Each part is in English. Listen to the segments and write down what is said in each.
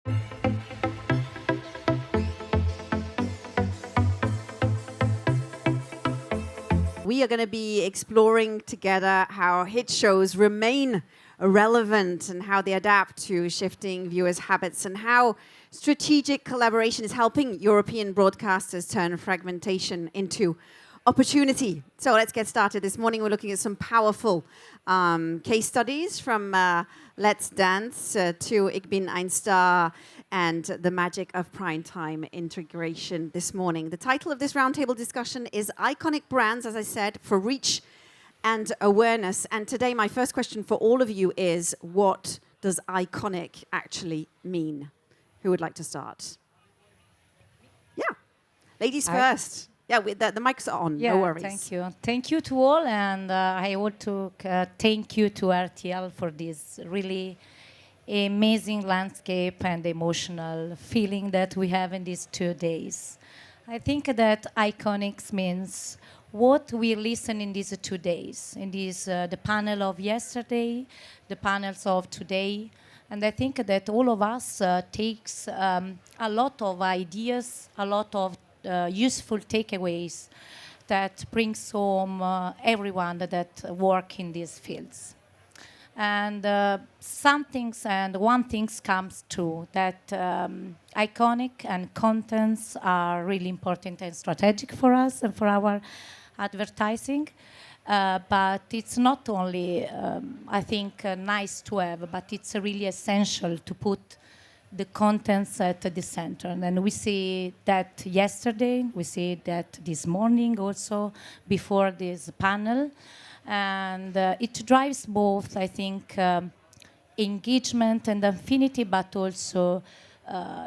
We are going to be exploring together how hit shows remain relevant and how they adapt to shifting viewers' habits and how strategic collaboration is helping European broadcasters turn fragmentation into opportunity. So let's get started. This morning we're looking at some powerful case studies from Let's Dance to Ik bin ein Star and the magic of primetime integration this morning. The title of this roundtable discussion is Iconic Brands, as I said, for Reach and Awareness. And today my first question for all of you is, what does iconic actually mean? Who would like to start? Yeah, ladies first. Yeah, the mics are on, no worries. Thank you. Thank you to all, and I want to thank you to RTL for this really amazing landscape and emotional feeling that we have in these 2 days. I think that iconics means what we listen in these 2 days, in these the panel of yesterday, the panels of today, and I think that all of us takes a lot of ideas, a lot of useful takeaways that brings home everyone that work in these fields. And some things and one thing comes true, that iconic and contents are really important and strategic for us and for our advertising. But it's not only, I think, nice to have, but it's really essential to put the contents at the center. And we see that yesterday, we see that this morning also, before this panel. And it drives both, I think, engagement and affinity, but also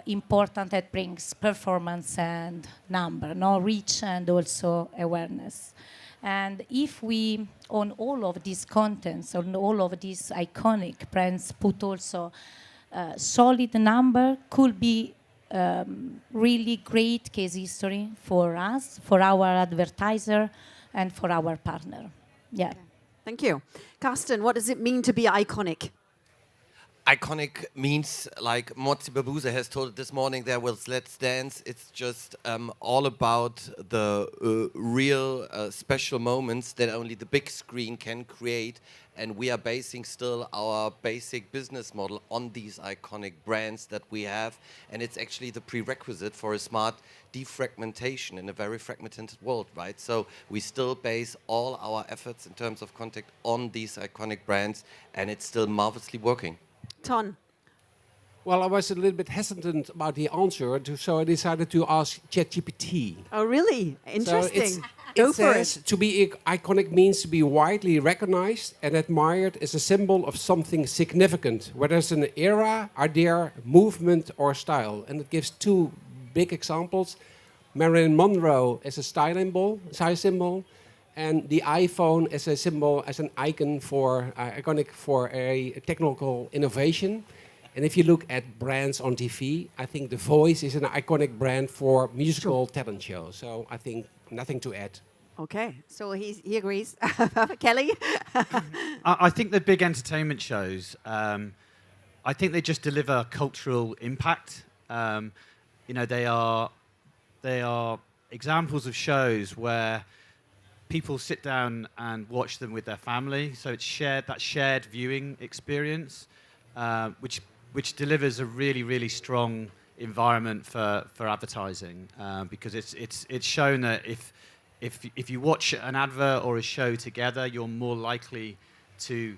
important that brings performance and number, reach and also awareness. And if we, on all of these contents, on all of these iconic brands, put also solid number, could be really great case history for us, for our advertiser, and for our partner. Yeah. Okay. Thank you. Carsten, what does it mean to be iconic? Iconic means, like Motsi Babuse has told it this morning there with Let's Dance, it's just all about the real special moments that only the big screen can create. And we are basing still our basic business model on these iconic brands that we have. And it's actually the prerequisite for a smart defragmentation in a very fragmented world, right? So we still base all our efforts in terms of content on these iconic brands, and it's still marvelously working. Ton. Well, I was a little bit hesitant about the answer, so I decided to ask ChatGPT. Oh, really? Interesting. It says to be iconic means to be widely recognized and admired as a symbol of something significant, whether it's an era, idea, movement, or style. And it gives 2 big examples. Marilyn Monroe as a size symbol, and the iPhone as a symbol, as an icon for iconic for a technical innovation. And if you look at brands on TV, I think The Voice is an iconic brand for musical talent shows. So I think nothing to add. Okay, so he agrees. Kelly? I think the big entertainment shows, I think they just deliver cultural impact. They are examples of shows where people sit down and watch them with their family. So it's shared viewing experience, which delivers a really, really strong environment for advertising, because it's shown that if you watch an advert or a show together, you're more likely to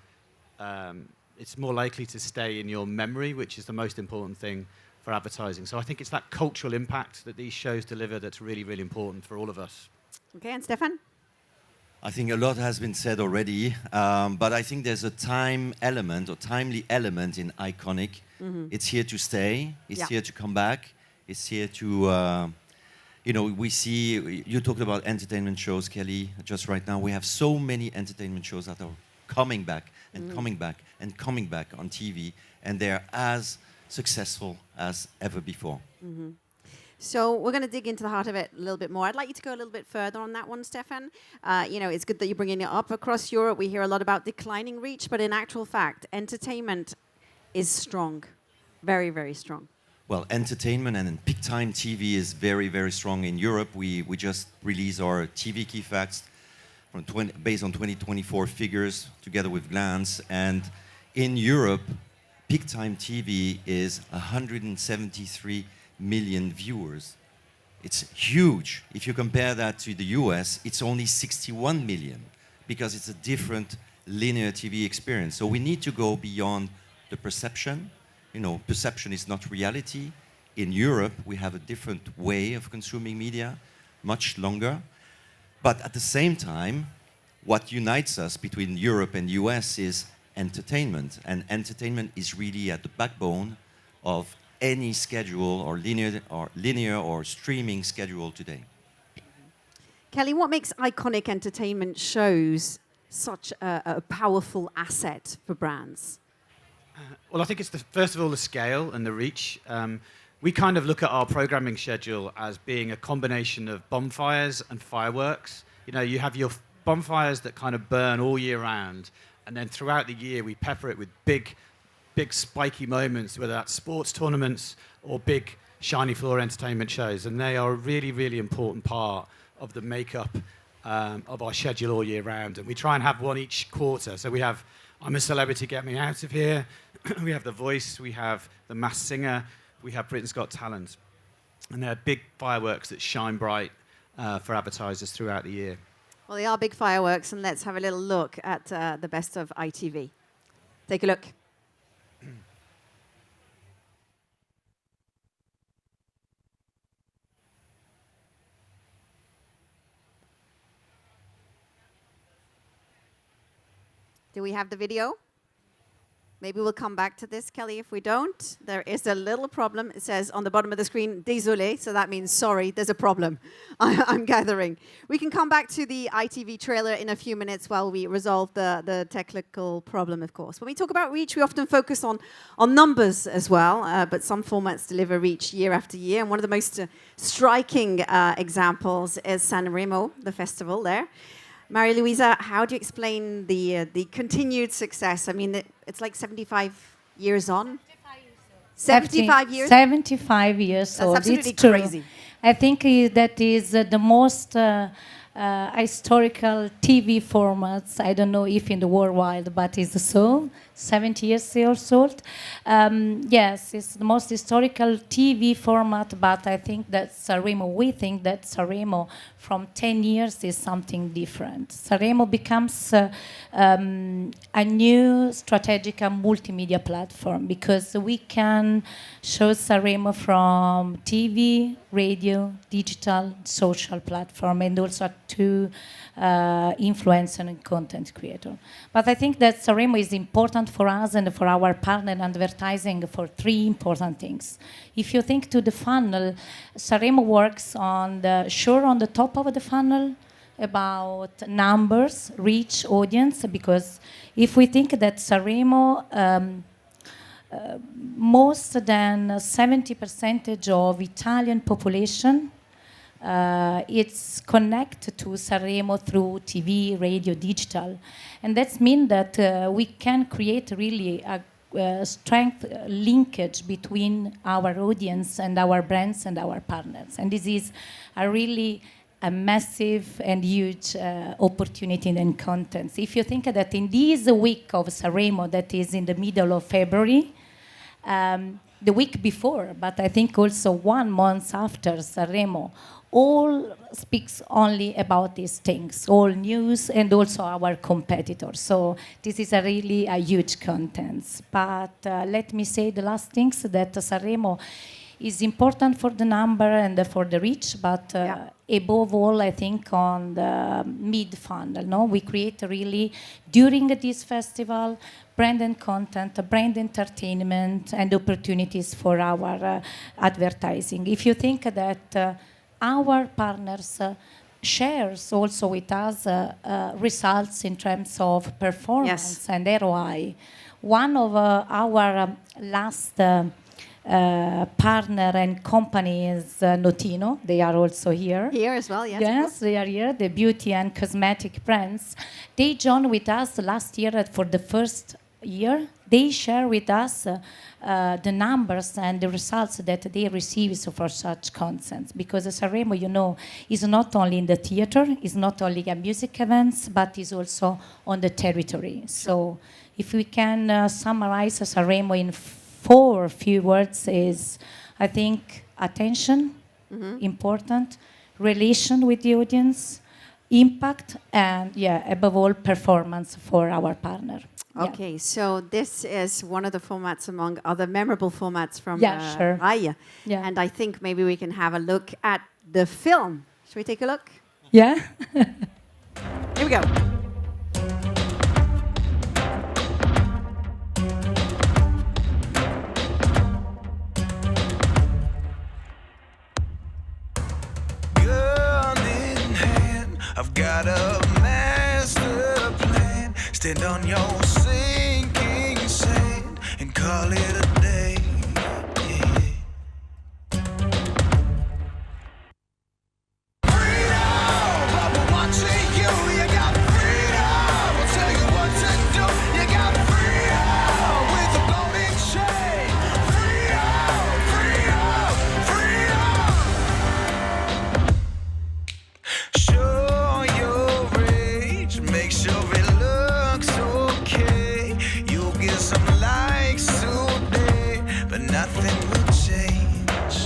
it's more likely to stay in your memory, which is the most important thing for advertising. So I think it's that cultural impact that these shows deliver that's really, really important for all of us. Okay, and Stéphane? I think a lot has been said already, but I think there's a time element or timely element in iconic. Mm-hmm. It's here to stay. It's here to come back. It's here to, we see, you talked about entertainment shows, Kelly, just right now. We have so many entertainment shows that are coming back and coming back and coming back on TV, and they're as successful as ever before. Mm-hmm. So we're going to dig into the heart of it a little bit more. I'd like you to go a little bit further on that one, Stéphane. It's good that you're bringing it up. Across Europe, we hear a lot about declining reach, but in actual fact, entertainment is strong, very, very strong. Well, entertainment and peak time TV is very, very strong in Europe. We just released our TV key facts based on 2024 figures together with Glance. And in Europe, peak time TV is 173 million viewers. It's huge. If you compare that to the US, it's only 61 million because it's a different linear TV experience. So we need to go beyond the perception. You know, perception is not reality. In Europe, we have a different way of consuming media, much longer. But at the same time, what unites us between Europe and US is entertainment. And entertainment is really at the backbone of any schedule or linear or streaming schedule today. Kelly, what makes iconic entertainment shows such a powerful asset for brands? Well, I think it's first of all the scale and the reach. We kind of look at our programming schedule as being a combination of bonfires and fireworks. You know, you have your bonfires that kind of burn all year round, and then throughout the year we pepper it with big spiky moments, whether that's sports tournaments or big shiny floor entertainment shows, and they are a really, really important part of the makeup of our schedule all year round. And we try and have one each quarter. So we have I'm a Celebrity, Get Me Out of Here, we have The Voice, we have The Masked Singer, we have Britain's Got Talent. And they're big fireworks that shine bright for advertisers throughout the year. Well, they are big fireworks, and let's have a little look at the best of ITV. Take a look. Do we have the video? Maybe we'll come back to this, Kelly. If we don't, there is a little problem. It says on the bottom of the screen, désolé, so that means sorry, there's a problem, I'm gathering. We can come back to the ITV trailer in a few minutes while we resolve the technical problem, of course. When we talk about reach, we often focus on numbers as well, but some formats deliver reach year after year. And one of the most striking examples is Sanremo, the festival there. Maria-Louisa, how do you explain the continued success? I mean, it's like 75 years on. 75 years? 75 years old. That's absolutely it's true. crazy. I think that is the most historical TV formats. I don't know if in the world, but it's so. 70 years old. Yes, it's the most historical TV format, but I think that Sanremo, we think that Sanremo from 10 years is something different. Sanremo becomes a new strategic and multimedia platform because we can show Sanremo from TV, radio, digital, social platform, and also to influencer and content creator. But I think that Sanremo is important for us and for our partner advertising for three important things. If you think to the funnel, Sanremo works on the top of the funnel about numbers, reach, audience, because if we think that Sanremo most than 70% of Italian population it's connected to Sanremo through TV, radio, digital. And that means that we can create really a strength linkage between our audience and our brands and our partners. And this is a massive and huge opportunity in content. If you think that in this week of Sanremo, that is in the middle of February, the week before, but I think also 1 month after Sanremo, all speaks only about these things, all news and also our competitors. So this is a huge content. But let me say the last things that Sanremo is important for the number and for the reach, but above all, I think on the mid-funnel. No? We create really, during this festival, brand and content, brand entertainment, and opportunities for our advertising. If you think that our partners shares also with us results in terms of performance and ROI. One of our last partner and company is Notino. They are also here. Here as well, yes. Yes, they are here, the beauty and cosmetic brands. They joined with us last year for the first year, they share with us the numbers and the results that they receive for such concerts. Because Sanremo, you know, is not only in the theater, is not only a music events, but is also on the territory. So if we can summarize Sanremo in four few words is, I think, attention, important, relation with the audience, impact, and above all, performance for our partner. Okay, so this is one of the formats among other memorable formats from sure. RAI. Yeah. And I think maybe we can have a look at the film. Should we take a look? Yeah. Here we go. Gun in hand, I've got a master plan. Stand on your sinking sand and call it a day. Freedom, I'm watching you. You got freedom. I'll tell you what to do. You got freedom with a golden chain. Freedom, freedom, freedom. Show your rage, make sure it looks okay. You'll get some likes today, but nothing will change.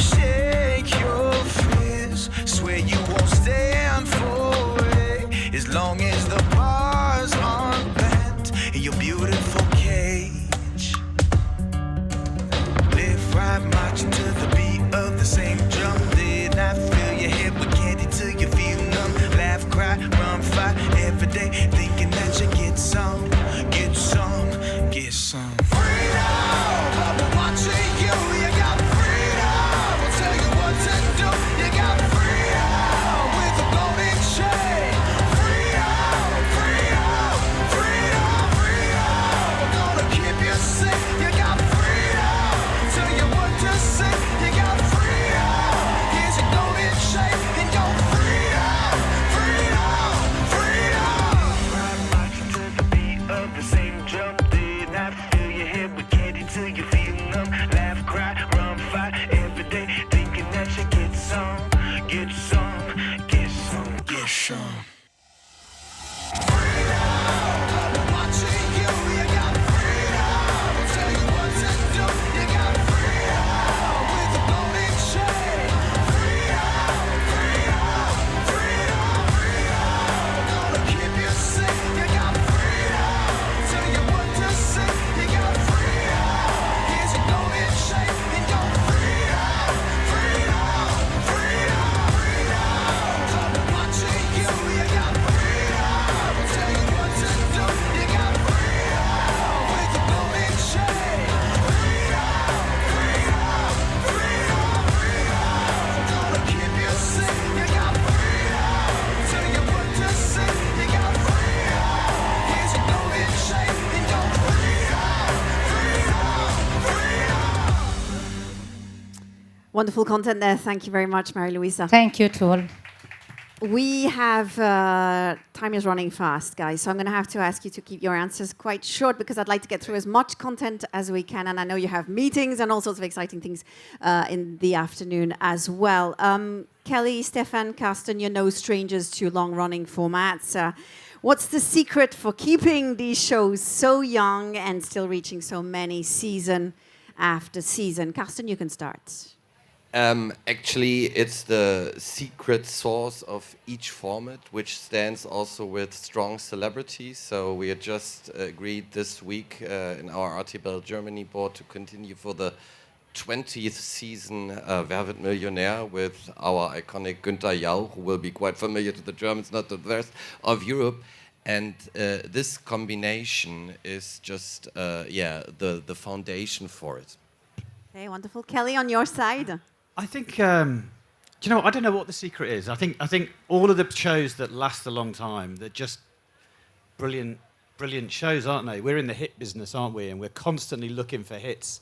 Shake your fist, swear you won't stand for it, as long as the bars aren't bent in your beautiful cage. Live right, marching to the beat of the same drum. Did not fill your head with candy till you feel numb. Laugh, cry, run, fight every day, thinking that you get some, get some, get some. Freedom, I'm watching you. You got freedom. I'll tell you what to do. You got freedom with a golden chain. Freedom, freedom, freedom, freedom. I'm gonna keep you safe. You got freedom. Tell you what to say. You got freedom. Here's your golden chain and your freedom, freedom, freedom. Ride marching to the beat of the same drum. Did not fill your head with candy till you feel numb. Laugh, cry, run, fight every day, thinking that you get some, get some, get some, get some. Freedom, I'm watching you. You got freedom. I'll tell you what to do. You got freedom with a golden chain. Freedom, freedom, freedom, freedom. I'm gonna keep you safe. You got freedom. Tell you what to say. You got freedom. Here's your golden chain and your freedom, freedom, freedom, freedom. I'm watching you. You got freedom. I'll tell you what to do. You got freedom with a golden chain. Freedom, freedom, freedom, freedom. I'm gonna keep you safe. You got freedom. Tell you what to say. You got freedom. Here's your golden chain and your freedom, freedom, freedom. Wonderful content there. Thank you very much, Mary Louisa. Thank you to all. We have, time is running fast, guys, so I'm going to have to ask you to keep your answers quite short because I'd like to get through as much content as we can, and I know you have meetings and all sorts of exciting things in the afternoon as well. Kelly, Stéphane, Carsten, you're no strangers to long-running formats. What's the secret for keeping these shows so young and still reaching so many season after season? Carsten, you can start. Actually, it's the secret source of each format, which stands also with strong celebrities. So we had just agreed this week in our RTL Germany board to continue for the 20th season Wer wird Millionär with our iconic Günther Jauch, who will be quite familiar to the Germans, not to the rest of Europe. And this combination is just, the foundation for it. Okay, wonderful. Kelly, on your side. I think, do you know, I don't know what the secret is. I think all of the shows that last a long time, they're just brilliant shows, aren't they? We're in the hit business, aren't we? And we're constantly looking for hits.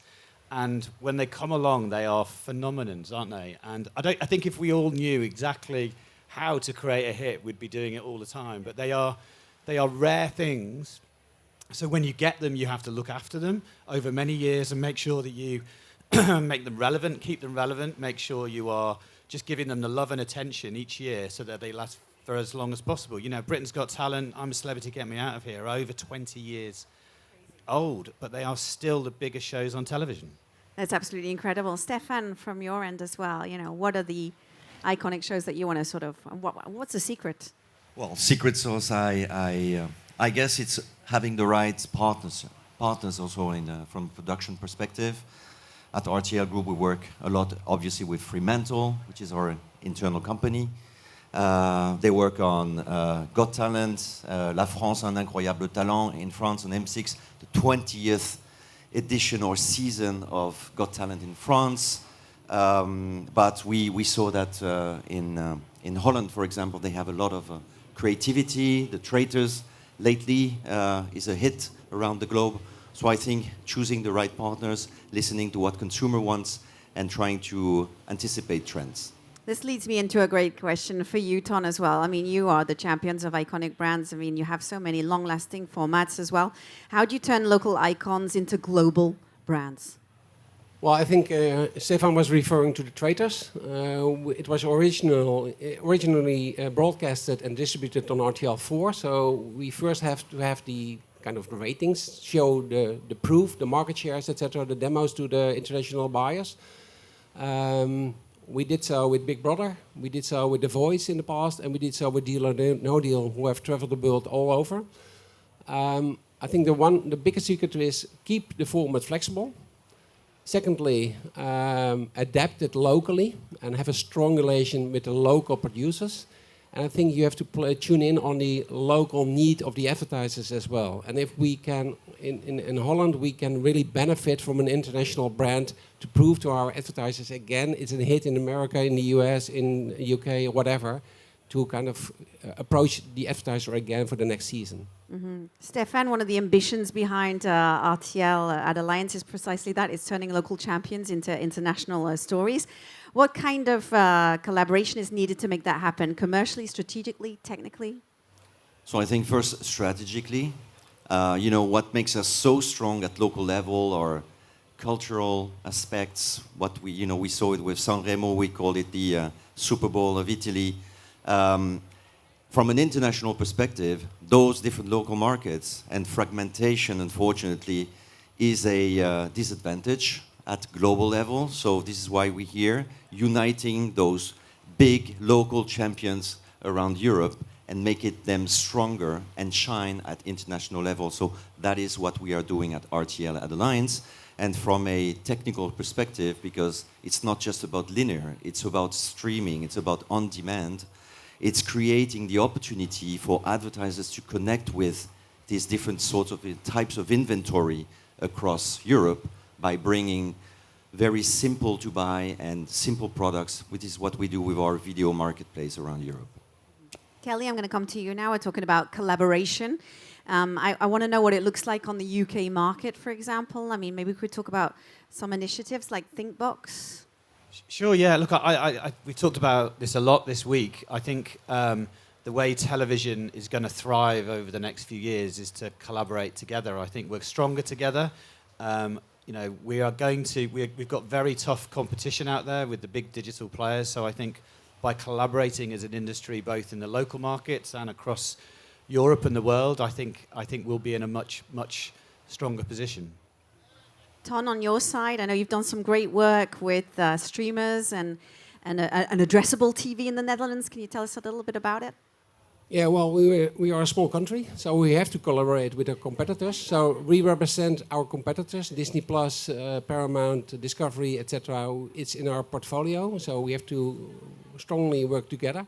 And when they come along, they are phenomenons, aren't they? And I think if we all knew exactly how to create a hit, we'd be doing it all the time. But they are rare things So when you get them, you have to look after them over many years and make sure that you make them relevant, keep them relevant, make sure you are just giving them the love and attention each year so that they last for as long as possible. You know, Britain's Got Talent, I'm a Celebrity, Get Me Out of Here, over 20 years old, but they are still the biggest shows on television. That's absolutely incredible. Stéphane, from your end as well, you know, what are the iconic shows that you want to sort of, what's the secret? Well, secret sauce, I guess it's having the right partners also from production perspective. At RTL Group, we work a lot, obviously, with Fremantle, which is our internal company. They work on Got Talent, La France, un incroyable talent in France on M6, the 20th edition or season of Got Talent in France. But we saw that in Holland, for example, they have a lot of creativity. The Traitors lately is a hit around the globe. So I think choosing the right partners, listening to what consumer wants, and trying to anticipate trends. This leads me into a great question for you, Ton, as well. I mean, you are the champions of iconic brands. I mean, you have so many long-lasting formats as well. How do you turn local icons into global brands? Well, I think Stéphane was referring to the Traitors. It was originally broadcasted and distributed on RTL 4. So we first have to have the kind of the ratings, show the proof, the market shares, etc., the demos to the international buyers. We did so with Big Brother, we did so with The Voice in the past, and we did so with Deal or No Deal, who have traveled the world all over. I think the biggest secret is keep the format flexible. Secondly, adapt it locally and have a strong relation with the local producers. And I think you have to tune in on the local need of the advertisers as well. And if we can, in Holland, we can really benefit from an international brand to prove to our advertisers, again, it's a hit in America, in the US, in UK, or whatever, to kind of approach the advertiser again for the next season. Mm-hmm. Stéphane, one of the ambitions behind RTL AdAlliance is precisely that. It's turning local champions into international stories. What kind of collaboration is needed to make that happen? Commercially, strategically, technically? So I think first, strategically, what makes us so strong at local level are cultural aspects. What we saw it with Sanremo, we called it the Super Bowl of Italy. From an international perspective, those different local markets and fragmentation, unfortunately, is a disadvantage at global level. So this is why we're here, uniting those big local champions around Europe and make it them stronger and shine at international level. So that is what we are doing at RTL AdAlliance. And from a technical perspective, because it's not just about linear, it's about streaming, it's about on-demand, it's creating the opportunity for advertisers to connect with these different sorts of types of inventory across Europe by bringing very simple to buy and simple products, which is what we do with our video marketplace around Europe. Kelly, I'm going to come to you now. We're talking about collaboration. I want to know what it looks like on the UK market, for example. I mean, maybe we could talk about some initiatives like Thinkbox. Sure, yeah. Look, we talked about this a lot this week. I think the way television is going to thrive over the next few years is to collaborate together. I think we're stronger together. We've got very tough competition out there with the big digital players. So I think by collaborating as an industry, both in the local markets and across Europe and the world, I think we'll be in a much stronger position. Ton, on your side, I know you've done some great work with streamers and an addressable TV in the Netherlands. Can you tell us a little bit about it? Yeah, well, we are a small country, so we have to collaborate with our competitors. So we represent our competitors, Disney+, Paramount, Discovery, etc. It's in our portfolio, so we have to strongly work together.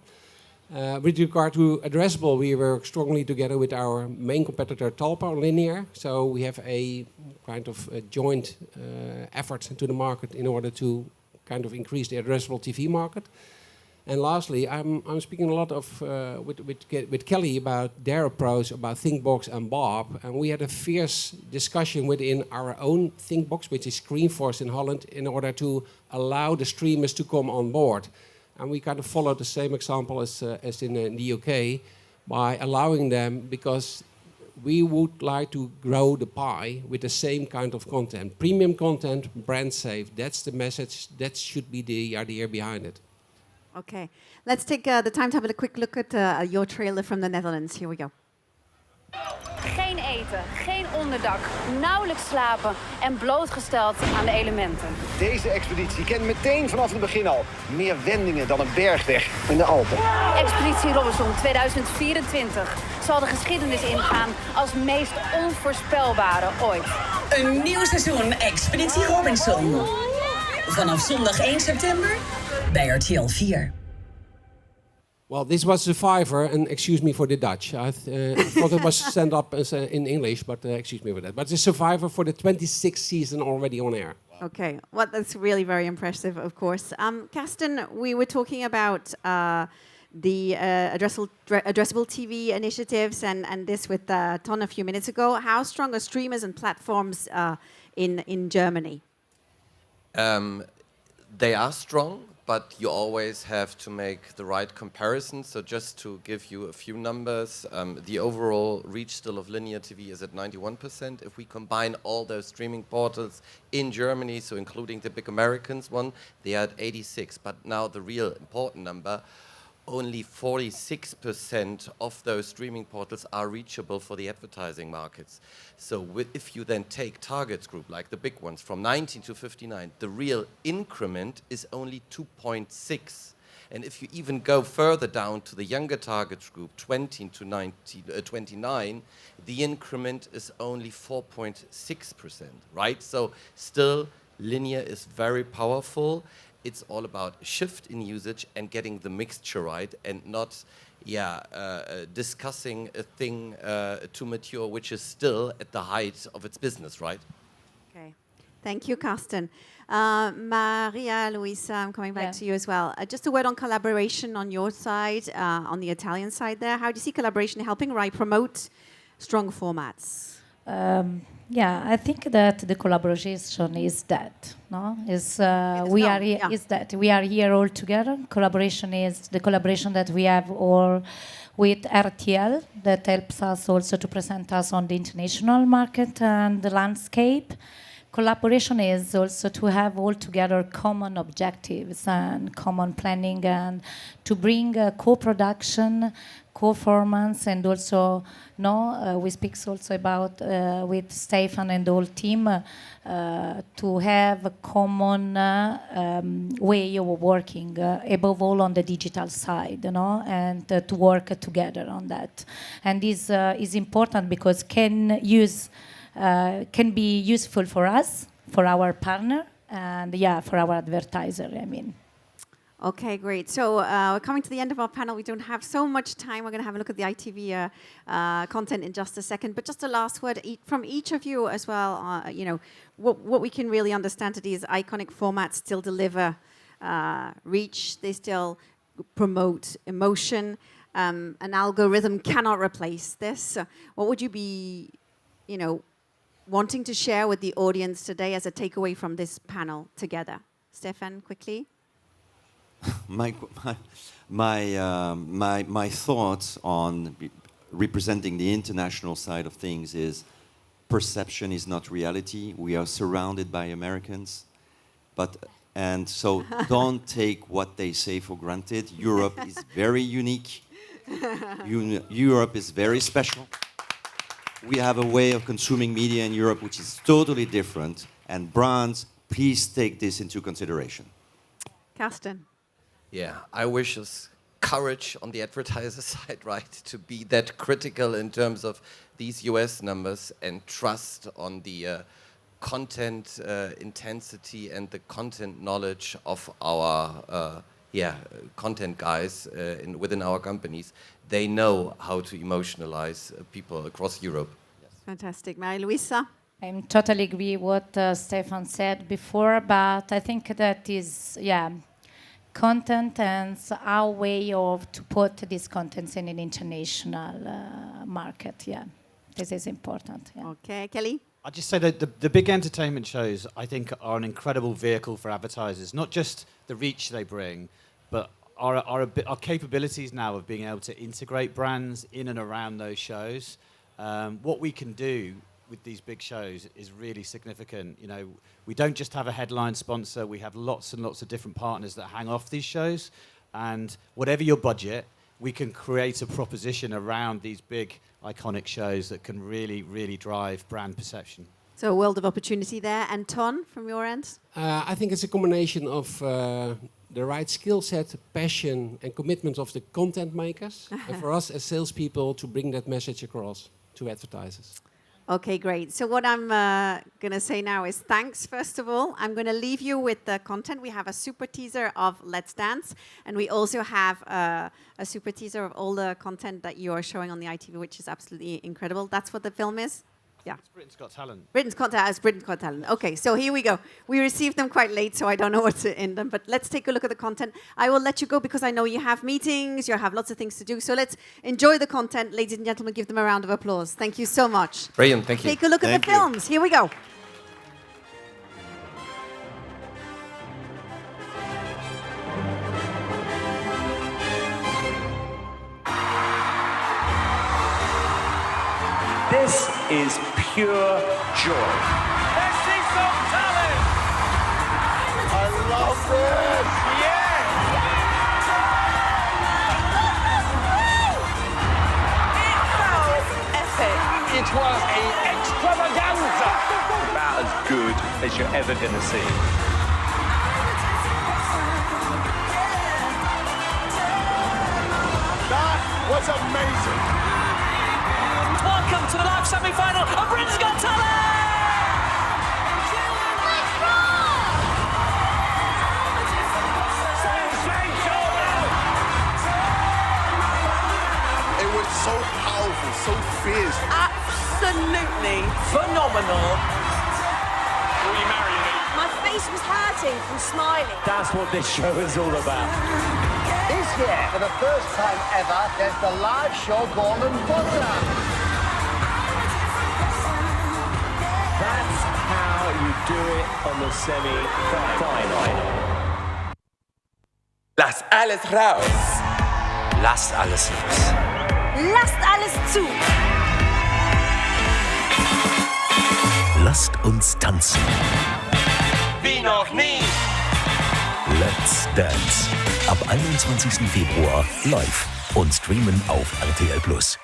With regard to addressable, we work strongly together with our main competitor, Talpa Linear. So we have a kind of a joint effort into the market in order to kind of increase the addressable TV market. And lastly, I'm speaking a lot with Kelly about their approach about Thinkbox and Bob, and we had a fierce discussion within our own Thinkbox, which is Screenforce in Holland, in order to allow the streamers to come on board. And we kind of followed the same example as in the UK by allowing them, because we would like to grow the pie with the same kind of content. Premium content, brand safe. That's the message. That should be the idea behind it. Okay, let's take the time to have a quick look at your trailer from the Netherlands. Here we go. Geen eten, geen onderdak, nauwelijks slapen en blootgesteld aan de elementen. Deze expeditie kent meteen vanaf het begin al meer wendingen dan een bergweg in de Alpen. Expeditie Robinson 2024 zal de geschiedenis ingaan als meest onvoorspelbare ooit. Een nieuw seizoen Expeditie Robinson. Vanaf zondag 1 september bij RTL 4. Well, this was Survivor, and excuse me for the Dutch. I thought it was stand up as, in English, but excuse me for that. But it's Survivor for the 26th season already on air. Okay, well, that's really very impressive, of course. Carsten, we were talking about the addressable TV initiatives and this with Ton a few minutes ago. How strong are streamers and platforms in Germany? They are strong, but you always have to make the right comparison. So just to give you a few numbers, the overall reach still of linear TV is at 91%. If we combine all those streaming portals in Germany, so including the big Americans one, they are at 86. But now the real important number, only 46% of those streaming portals are reachable for the advertising markets. So if you then take target group, like the big ones, from 19 to 59, the real increment is only 2.6. And if you even go further down to the younger target group, 20 to 29, the increment is only 4.6%, right? So still, linear is very powerful. It's all about a shift in usage and getting the mixture right, and not discussing a thing to mature, which is still at the height of its business, right? Okay, thank you, Carsten. Maria, Luisa, I'm coming back to you as well. Just a word on collaboration on your side, on the Italian side there. How do you see collaboration helping RAI promote strong formats? I think that the collaboration is that, no? We are here all together. Collaboration is the collaboration that we have all with RTL that helps us also to present us on the international market and the landscape. Collaboration is also to have all together common objectives and common planning, and to bring co-production, co-performance, and also we speak also about with Stéphane and the whole team to have a common way of working, above all on the digital side, and to work together on that. And this is important because can be useful for us, for our partner, and for our advertiser, I mean. Okay, great. So we're coming to the end of our panel. We don't have so much time. We're going to have a look at the ITV content in just a second. But just a last word from each of you as well. What we can really understand today is iconic formats still deliver reach. They still promote emotion. An algorithm cannot replace this. What would you be, wanting to share with the audience today as a takeaway from this panel together? Stéphane, quickly. My thoughts on representing the international side of things is perception is not reality. We are surrounded by Americans, and so don't take what they say for granted. Europe is very unique. Europe is very special. We have a way of consuming media in Europe which is totally different, and brands, please take this into consideration. Carsten. Yeah, I wish us courage on the advertiser side, right, to be that critical in terms of these US numbers, and trust on the content intensity and the content knowledge of our content guys within our companies. They know how to emotionalize people across Europe. Yes. Fantastic. Luisa? I totally agree what Stéphane said before, but I think that is, content and our way of to put these contents in an international market. This is important. Okay, Kelly? I'll just say that the big entertainment shows, I think, are an incredible vehicle for advertisers. Not just the reach they bring, but our capabilities now of being able to integrate brands in and around those shows what we can do with these big shows is really significant. You know, we don't just have a headline sponsor, we have lots and lots of different partners that hang off these shows. And whatever your budget, we can create a proposition around these big, iconic shows that can really, really drive brand perception. So a world of opportunity there. And Ton, from your end? I think it's a combination of the right skill set, passion, and commitment of the content makers, and for us as salespeople to bring that message across to advertisers. Okay, great. So what I'm going to say now is thanks, first of all. I'm going to leave you with the content. We have a super teaser of Let's Dance, and we also have a super teaser of all the content that you are showing on the ITV, which is absolutely incredible. That's what the film is? Yeah. It's Britain's Got Talent. Britain's Got Talent. Okay, so here we go. We received them quite late, so I don't know what's in them, but let's take a look at the content. I will let you go because I know you have meetings, you have lots of things to do, so let's enjoy the content. Ladies and gentlemen, give them a round of applause. Thank you so much. Brilliant, thank you. Take a look at the films. Here we go. This is pure joy. Let's see some talent. I love this. Yeah. It felt epic. It was an extravaganza. About as good as you're ever going to see. That was amazing. Welcome to the live semi-final of Britain's Got Talent. It was so powerful, so fierce. Absolutely phenomenal. Will you marry me? My face was hurting from smiling. That's what this show is all about. This year, for the first time ever, there's the live show Golden Buzzer. That's how you do it on the semi-final. Lass alles raus. Lasst alles los. Lasst alles zu. Lasst uns tanzen. Wie noch nie. Let's Dance. Ab 21. Februar live und streamen auf RTL Plus.